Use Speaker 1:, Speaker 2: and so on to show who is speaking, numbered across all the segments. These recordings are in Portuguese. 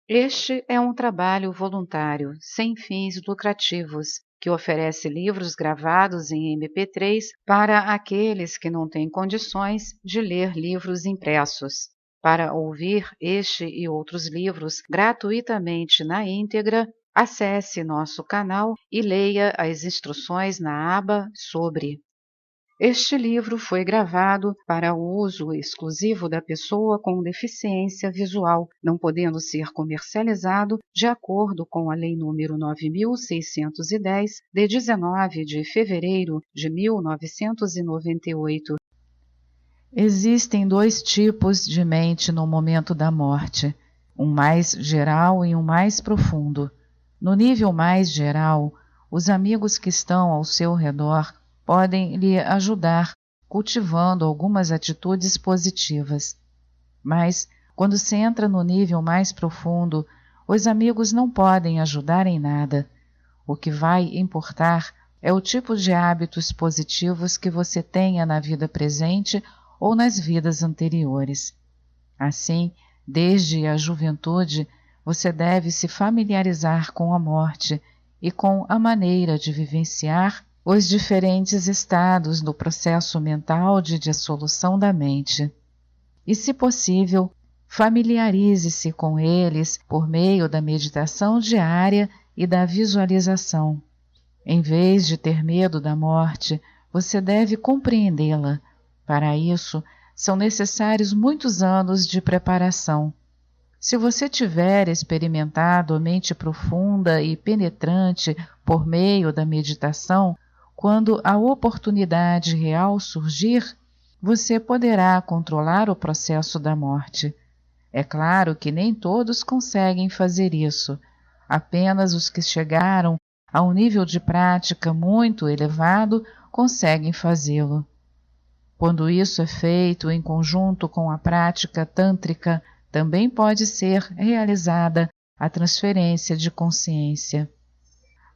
Speaker 1: Este é um trabalho voluntário, sem fins lucrativos, que oferece livros gravados em MP3 para aqueles que não têm condições de ler livros impressos. Para ouvir este e outros livros gratuitamente na íntegra, acesse nosso canal e leia as instruções na aba Sobre. Este livro foi gravado para o uso exclusivo da pessoa com deficiência visual, não podendo ser comercializado de acordo com a Lei nº 9.610, de 19 de fevereiro de 1998. Existem dois tipos de mente no momento da morte, um mais geral e um mais profundo. No nível mais geral, os amigos que estão ao seu redor podem lhe ajudar cultivando algumas atitudes positivas. Mas, quando se entra no nível mais profundo, os amigos não podem ajudar em nada. O que vai importar é o tipo de hábitos positivos que você tenha na vida presente ou nas vidas anteriores. Assim, desde a juventude, você deve se familiarizar com a morte e com a maneira de vivenciar os diferentes estados do processo mental de dissolução da mente. E, se possível, familiarize-se com eles por meio da meditação diária e da visualização. Em vez de ter medo da morte, você deve compreendê-la. Para isso, são necessários muitos anos de preparação. Se você tiver experimentado a mente profunda e penetrante por meio da meditação, quando a oportunidade real surgir, você poderá controlar o processo da morte. É claro que nem todos conseguem fazer isso. Apenas os que chegaram a um nível de prática muito elevado conseguem fazê-lo. Quando isso é feito em conjunto com a prática tântrica, também pode ser realizada a transferência de consciência.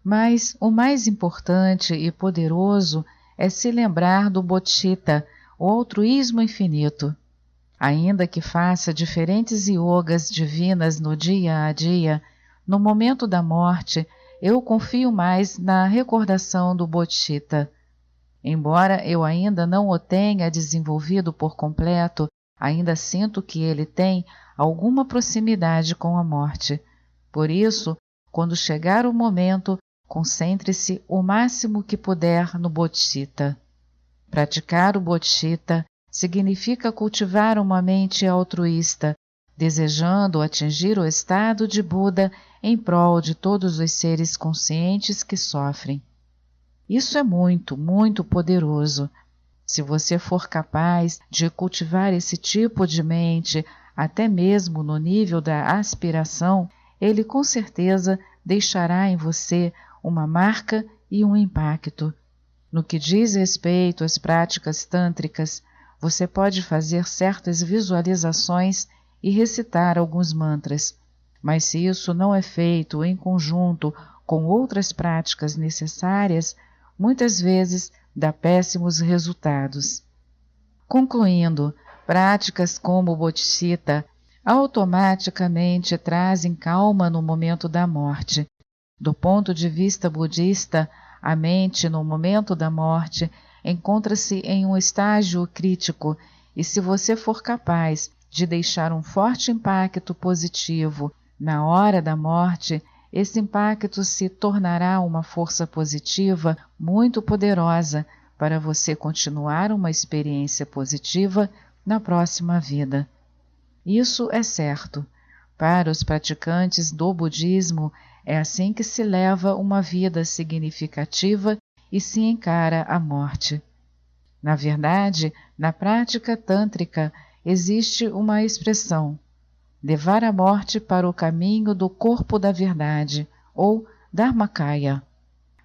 Speaker 1: Mas o mais importante e poderoso é se lembrar do bodhicitta, o altruísmo infinito. Ainda que faça diferentes yogas divinas no dia a dia, no momento da morte, eu confio mais na recordação do bodhicitta. Embora eu ainda não o tenha desenvolvido por completo, ainda sinto que ele tem alguma proximidade com a morte. Por isso, quando chegar o momento, concentre-se o máximo que puder no bodhicitta. Praticar o bodhicitta significa cultivar uma mente altruísta, desejando atingir o estado de Buda em prol de todos os seres conscientes que sofrem. Isso é muito, muito poderoso. Se você for capaz de cultivar esse tipo de mente, até mesmo no nível da aspiração, ele com certeza deixará em você uma marca e um impacto. No que diz respeito às práticas tântricas, você pode fazer certas visualizações e recitar alguns mantras, mas se isso não é feito em conjunto com outras práticas necessárias, muitas vezes dá péssimos resultados. Concluindo, práticas como o bodhicitta automaticamente trazem calma no momento da morte. Do ponto de vista budista, a mente no momento da morte encontra-se em um estágio crítico e se você for capaz de deixar um forte impacto positivo na hora da morte, esse impacto se tornará uma força positiva muito poderosa para você continuar uma experiência positiva na próxima vida. Isso é certo. Para os praticantes do budismo, é assim que se leva uma vida significativa e se encara a morte. Na verdade, na prática tântrica existe uma expressão: levar a morte para o caminho do corpo da verdade, ou Dharmakaya.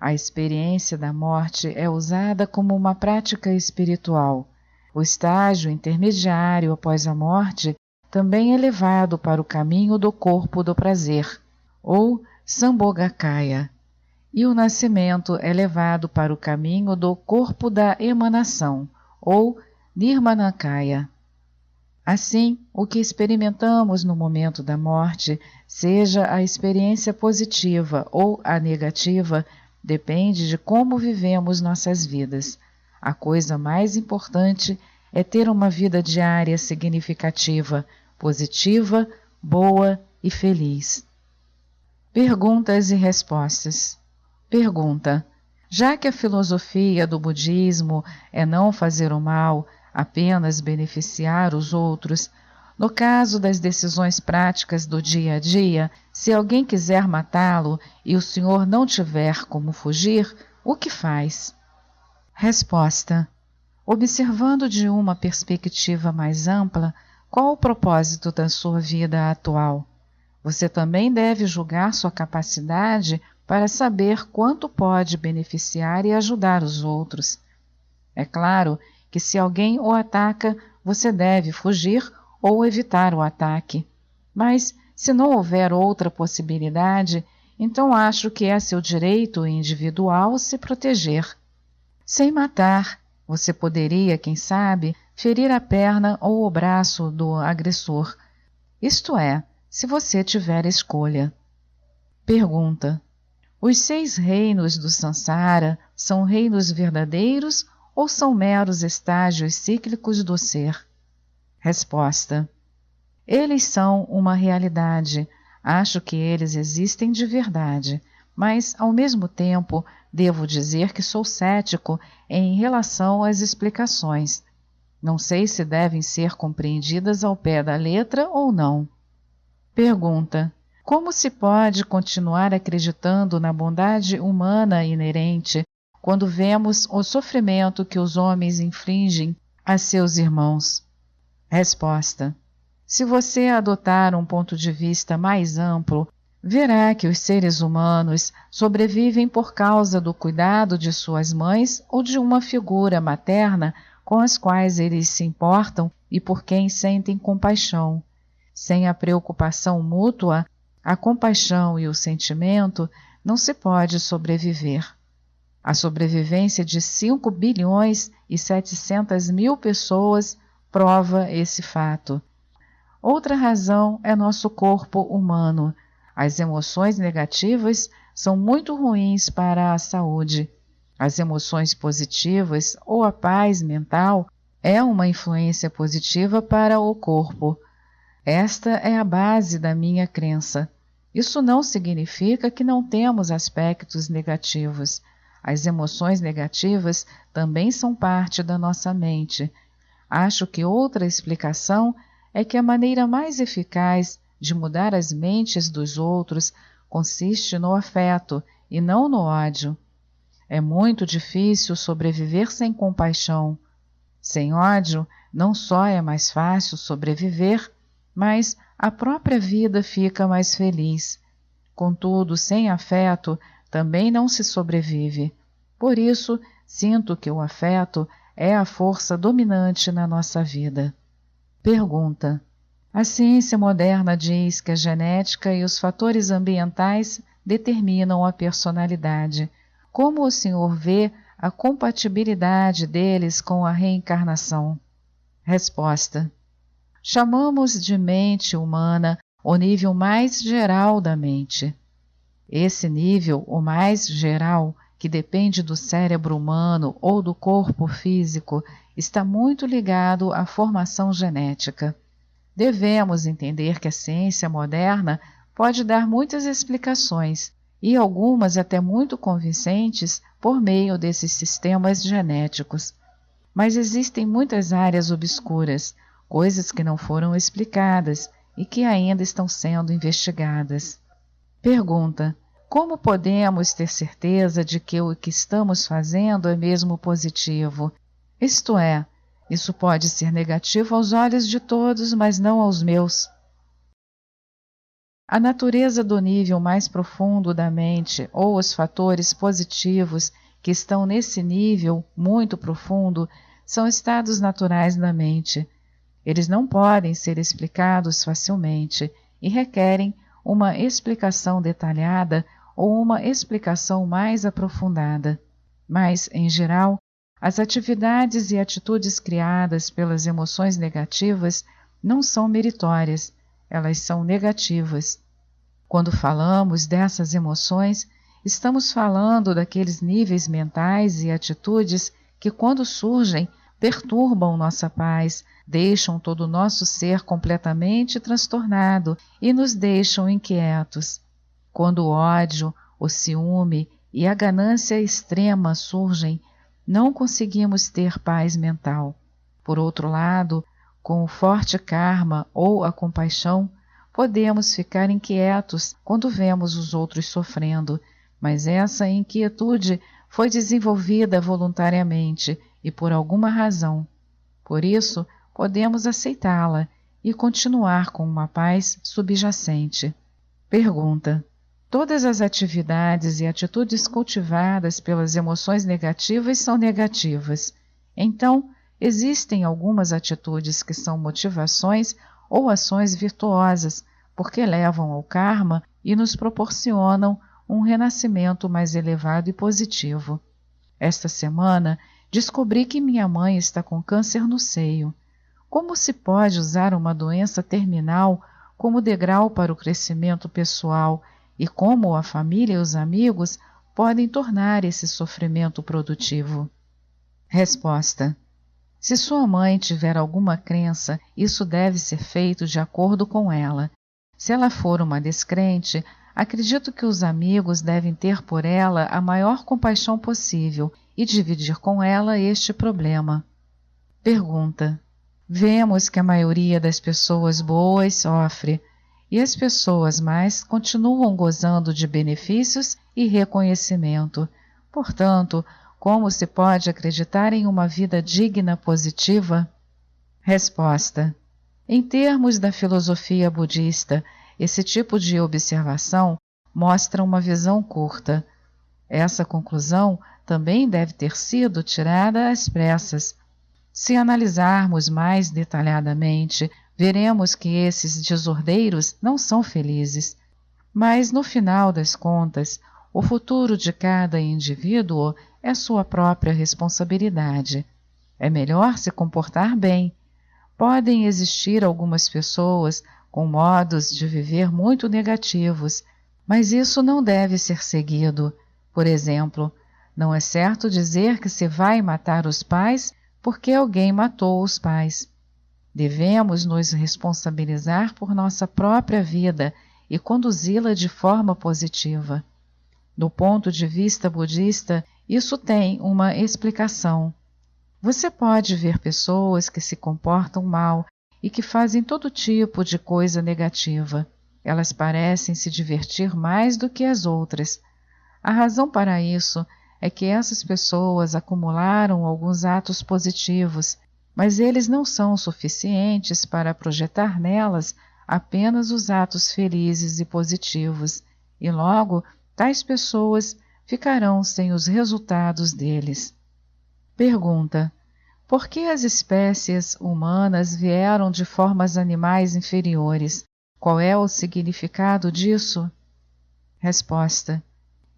Speaker 1: A experiência da morte é usada como uma prática espiritual. O estágio intermediário após a morte também é levado para o caminho do corpo do prazer, ou Sambhogakaya, e o nascimento é levado para o caminho do corpo da emanação, ou Nirmanakaya. Assim, o que experimentamos no momento da morte, seja a experiência positiva ou a negativa, depende de como vivemos nossas vidas. A coisa mais importante é ter uma vida diária significativa, positiva, boa e feliz. Perguntas e respostas. Pergunta: já que a filosofia do budismo é não fazer o mal, apenas beneficiar os outros, no caso das decisões práticas do dia a dia, se alguém quiser matá-lo e o senhor não tiver como fugir, o que faz? Resposta: observando de uma perspectiva mais ampla, qual o propósito da sua vida atual? Você também deve julgar sua capacidade para saber quanto pode beneficiar e ajudar os outros. É claro que se alguém o ataca, você deve fugir ou evitar o ataque. Mas, se não houver outra possibilidade, então acho que é seu direito individual se proteger. Sem matar, você poderia, quem sabe, ferir a perna ou o braço do agressor. Isto é, se você tiver escolha. Pergunta: os 6 reinos do Sansara são reinos verdadeiros ou são meros estágios cíclicos do ser? Resposta: eles são uma realidade. Acho que eles existem de verdade, mas, ao mesmo tempo, devo dizer que sou cético em relação às explicações. Não sei se devem ser compreendidas ao pé da letra ou não. Pergunta: como se pode continuar acreditando na bondade humana inerente quando vemos o sofrimento que os homens infligem a seus irmãos? Resposta: se você adotar um ponto de vista mais amplo, verá que os seres humanos sobrevivem por causa do cuidado de suas mães ou de uma figura materna com as quais eles se importam e por quem sentem compaixão. Sem a preocupação mútua, a compaixão e o sentimento, não se pode sobreviver. A sobrevivência de 5 bilhões e 700 mil pessoas prova esse fato. Outra razão é nosso corpo humano. As emoções negativas são muito ruins para a saúde. As emoções positivas ou a paz mental é uma influência positiva para o corpo. Esta é a base da minha crença. Isso não significa que não temos aspectos negativos. As emoções negativas também são parte da nossa mente. Acho que outra explicação é que a maneira mais eficaz de mudar as mentes dos outros consiste no afeto e não no ódio. É muito difícil sobreviver sem compaixão. Sem ódio, não só é mais fácil sobreviver, mas a própria vida fica mais feliz. Contudo, sem afeto, também não se sobrevive. Por isso, sinto que o afeto é a força dominante na nossa vida. Pergunta: a ciência moderna diz que a genética e os fatores ambientais determinam a personalidade. Como o senhor vê a compatibilidade deles com a reencarnação? Resposta: chamamos de mente humana o nível mais geral da mente. Esse nível, o mais geral, que depende do cérebro humano ou do corpo físico, está muito ligado à formação genética. Devemos entender que a ciência moderna pode dar muitas explicações, e algumas até muito convincentes, por meio desses sistemas genéticos. Mas existem muitas áreas obscuras, coisas que não foram explicadas e que ainda estão sendo investigadas. Pergunta: como podemos ter certeza de que o que estamos fazendo é mesmo positivo? Isto é, isso pode ser negativo aos olhos de todos, mas não aos meus. A natureza do nível mais profundo da mente, ou os fatores positivos que estão nesse nível muito profundo, são estados naturais da mente. Eles não podem ser explicados facilmente e requerem uma explicação detalhada ou uma explicação mais aprofundada. Mas, em geral, as atividades e atitudes criadas pelas emoções negativas não são meritórias, elas são negativas. Quando falamos dessas emoções, estamos falando daqueles níveis mentais e atitudes que, quando surgem, perturbam nossa paz, deixam todo o nosso ser completamente transtornado e nos deixam inquietos. Quando o ódio, o ciúme e a ganância extrema surgem, não conseguimos ter paz mental. Por outro lado, com o forte karma ou a compaixão, podemos ficar inquietos quando vemos os outros sofrendo, mas essa inquietude foi desenvolvida voluntariamente e por alguma razão. Por isso, podemos aceitá-la e continuar com uma paz subjacente. Pergunta: todas as atividades e atitudes cultivadas pelas emoções negativas são negativas. Então, existem algumas atitudes que são motivações ou ações virtuosas, porque levam ao karma e nos proporcionam um renascimento mais elevado e positivo. Esta semana, descobri que minha mãe está com câncer no seio. Como se pode usar uma doença terminal como degrau para o crescimento pessoal e como a família e os amigos podem tornar esse sofrimento produtivo? Resposta: se sua mãe tiver alguma crença, isso deve ser feito de acordo com ela. Se ela for uma descrente, acredito que os amigos devem ter por ela a maior compaixão possível e dividir com ela este problema. Pergunta: vemos que a maioria das pessoas boas sofre, e as pessoas más continuam gozando de benefícios e reconhecimento. Portanto, como se pode acreditar em uma vida digna positiva? Resposta: em termos da filosofia budista, esse tipo de observação mostra uma visão curta. Essa conclusão também deve ter sido tirada às pressas. Se analisarmos mais detalhadamente, veremos que esses desordeiros não são felizes. Mas, no final das contas, o futuro de cada indivíduo é sua própria responsabilidade. É melhor se comportar bem. Podem existir algumas pessoas com modos de viver muito negativos, mas isso não deve ser seguido. Por exemplo, não é certo dizer que se vai matar os pais porque alguém matou os pais. Devemos nos responsabilizar por nossa própria vida e conduzi-la de forma positiva. Do ponto de vista budista, isso tem uma explicação. Você pode ver pessoas que se comportam mal e que fazem todo tipo de coisa negativa. Elas parecem se divertir mais do que as outras. A razão para isso é que essas pessoas acumularam alguns atos positivos, mas eles não são suficientes para projetar nelas apenas os atos felizes e positivos, e logo tais pessoas ficarão sem os resultados deles. Pergunta: por que as espécies humanas vieram de formas animais inferiores? Qual é o significado disso? Resposta: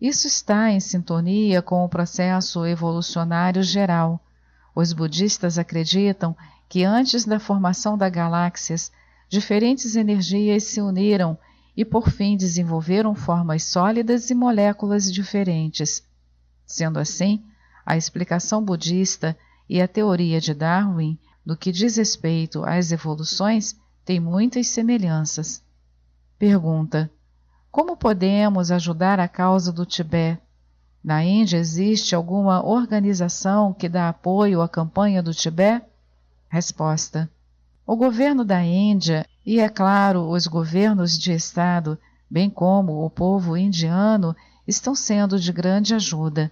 Speaker 1: isso está em sintonia com o processo evolucionário geral. Os budistas acreditam que antes da formação das galáxias, diferentes energias se uniram e por fim desenvolveram formas sólidas e moléculas diferentes. Sendo assim, a explicação budista e a teoria de Darwin, no que diz respeito às evoluções, têm muitas semelhanças. Pergunta: como podemos ajudar a causa do Tibete? Na Índia existe alguma organização que dá apoio à campanha do Tibete? Resposta: o governo da Índia e, é claro, os governos de Estado, bem como o povo indiano, estão sendo de grande ajuda.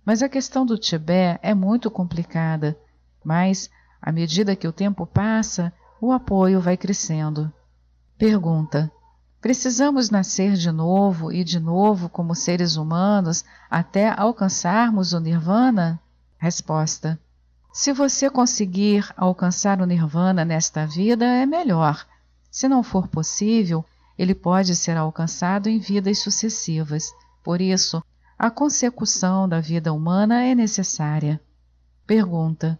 Speaker 1: Mas a questão do Tibete é muito complicada. Mas, à medida que o tempo passa, o apoio vai crescendo. Pergunta: precisamos nascer de novo e de novo como seres humanos até alcançarmos o Nirvana? Resposta: se você conseguir alcançar o Nirvana nesta vida, é melhor. Se não for possível, ele pode ser alcançado em vidas sucessivas. Por isso, a consecução da vida humana é necessária. Pergunta: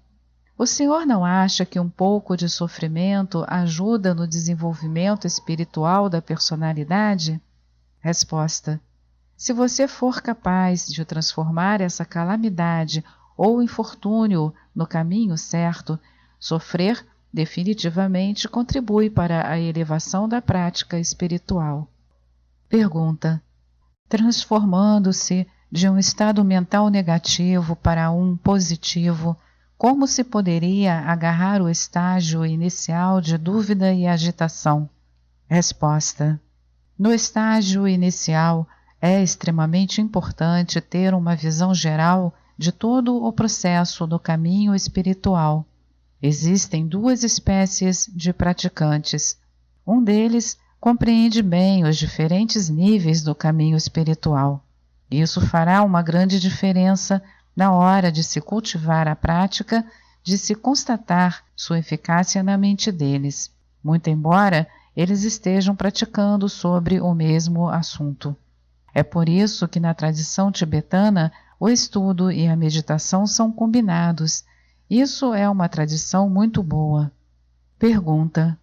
Speaker 1: O senhor não acha que um pouco de sofrimento ajuda no desenvolvimento espiritual da personalidade? Resposta: se você for capaz de transformar essa calamidade ou infortúnio no caminho certo, sofrer definitivamente contribui para a elevação da prática espiritual. Pergunta: transformando-se de um estado mental negativo para um positivo, como se poderia agarrar o estágio inicial de dúvida e agitação? Resposta: no estágio inicial, é extremamente importante ter uma visão geral de todo o processo do caminho espiritual. Existem duas espécies de praticantes. Um deles compreende bem os diferentes níveis do caminho espiritual. Isso fará uma grande diferença na hora de se cultivar a prática, de se constatar sua eficácia na mente deles, muito embora eles estejam praticando sobre o mesmo assunto. É por isso que na tradição tibetana o estudo e a meditação são combinados. Isso é uma tradição muito boa. Pergunta: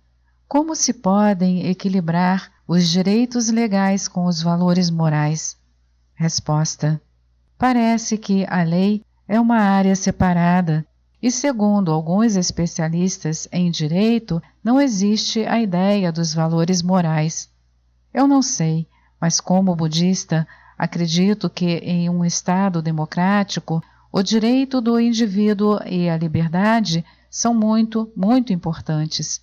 Speaker 1: como se podem equilibrar os direitos legais com os valores morais? Resposta: parece que a lei é uma área separada e, segundo alguns especialistas em direito, não existe a ideia dos valores morais. Eu não sei, mas como budista, acredito que em um Estado democrático, o direito do indivíduo e a liberdade são muito, muito importantes.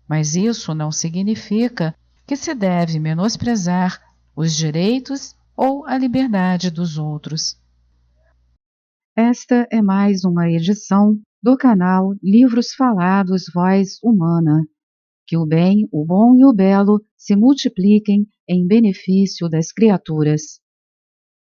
Speaker 1: Mas isso não significa que se deve menosprezar os direitos ou a liberdade dos outros. Esta é mais uma edição do canal Livros Falados Voz Humana. Que o bem, o bom e o belo se multipliquem em benefício das criaturas.